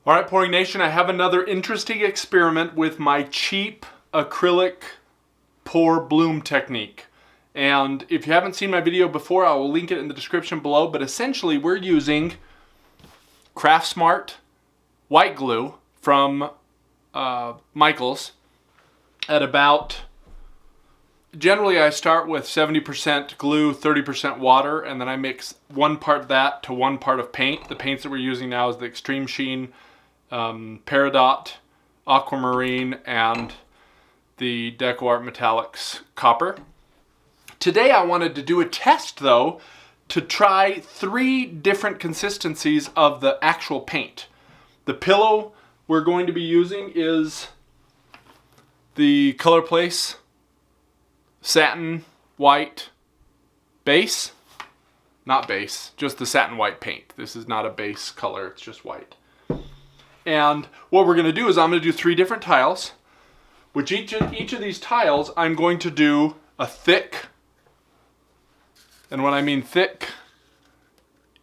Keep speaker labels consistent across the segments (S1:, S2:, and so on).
S1: All right, Pouring Nation, I have another interesting experiment with my cheap acrylic pour bloom technique. And if you haven't seen my video before, I will link it in the description below. But essentially, we're using Craft Smart white glue from Michaels at about, generally I start with 70% glue, 30% water, and then I mix 1 part that to 1 part of paint. The paints that we're using now is the Extreme Sheen Peridot, Aquamarine, and the DecoArt Metallics Copper. Today I wanted to do a test though to try 3 different consistencies of the actual paint. The pillow we're going to be using is the Color Place Satin White base. Not base, just the satin white paint. This is not a base color, it's just white. And what we're going to do is I'm going to do 3 different tiles. Which each of these tiles I'm going to do a thick, and when I mean thick,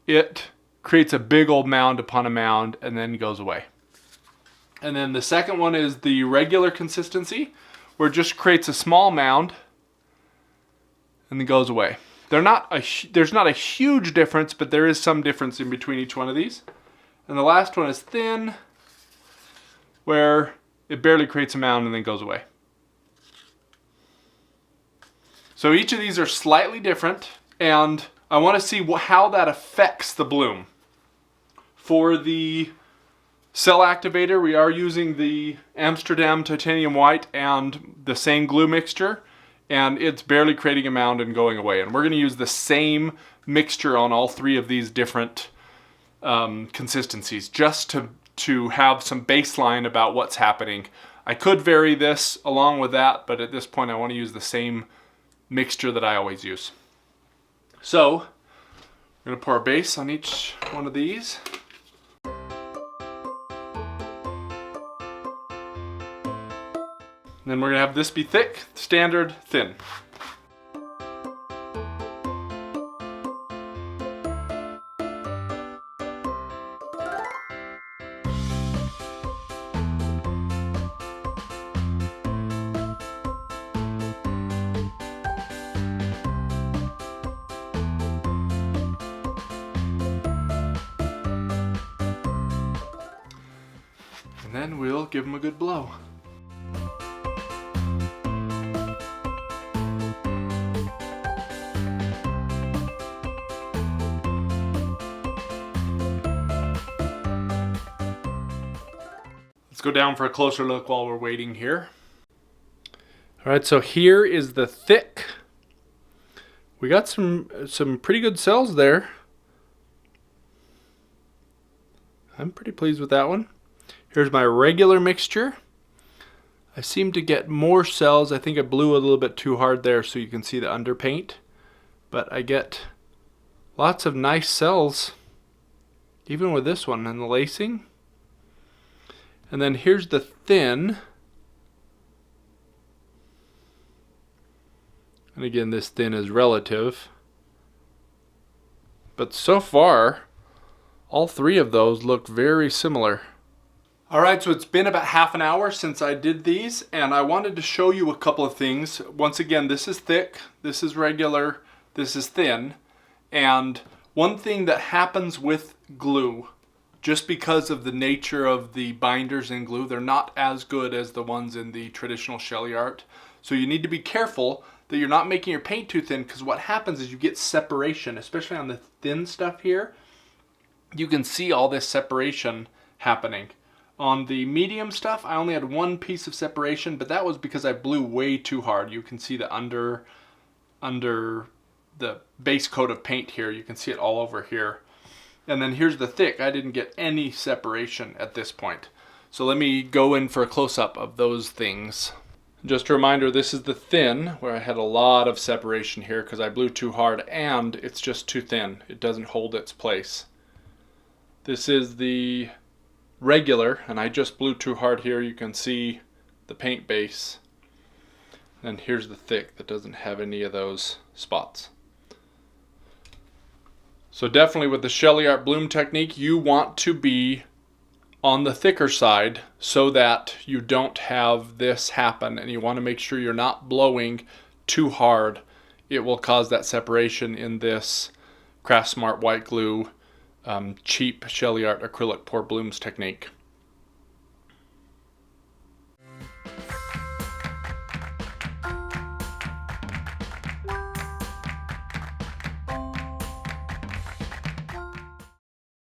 S1: it creates a big old mound upon a mound and then goes away. And then the second one is the regular consistency, where it just creates a small mound and then goes away. There's not a huge difference, but there is some difference in between each one of these. And the last one is thin, where it barely creates a mound and then goes away. So each of these are slightly different, and I want to see how that affects the bloom. For the cell activator, we are using the Amsterdam Titanium White and the same glue mixture, and it's barely creating a mound and going away. And we're going to use the same mixture on all 3 of these different consistencies, just to have some baseline about what's happening. I could vary this along with that, but at this point I want to use the same mixture that I always use. So, I'm going to pour a base on each one of these. And then we're going to have this be thick, standard, thin. And then we'll give them a good blow. Let's go down for a closer look while we're waiting here. All right, so here is the thick. We got some pretty good cells there. I'm pretty pleased with that one. Here's my regular mixture. I seem to get more cells. I think I blew a little bit too hard there so you can see the underpaint. But I get lots of nice cells, even with this one and the lacing. And then here's the thin. And again, this thin is relative. But so far, all 3 of those look very similar. Alright, so it's been about half an hour since I did these, and I wanted to show you a couple of things. Once again, this is thick, this is regular, this is thin. And one thing that happens with glue, just because of the nature of the binders in glue, they're not as good as the ones in the traditional Sheleeart. So you need to be careful that you're not making your paint too thin, because what happens is you get separation, especially on the thin stuff here. You can see all this separation happening. On the medium stuff, I only had 1 piece of separation, but that was because I blew way too hard. You can see the under the base coat of paint here. You can see it all over here. And then here's the thick. I didn't get any separation at this point. So let me go in for a close-up of those things. Just a reminder, this is the thin, where I had a lot of separation here because I blew too hard and it's just too thin. It doesn't hold its place. This is the regular, and I just blew too hard here. You can see the paint base. And here's the thick that doesn't have any of those spots. So definitely with the Sheleeart bloom technique, you want to be on the thicker side so that you don't have this happen, and you want to make sure you're not blowing too hard. It will cause that separation in this Craft Smart white glue cheap Sheleeart acrylic pour blooms technique.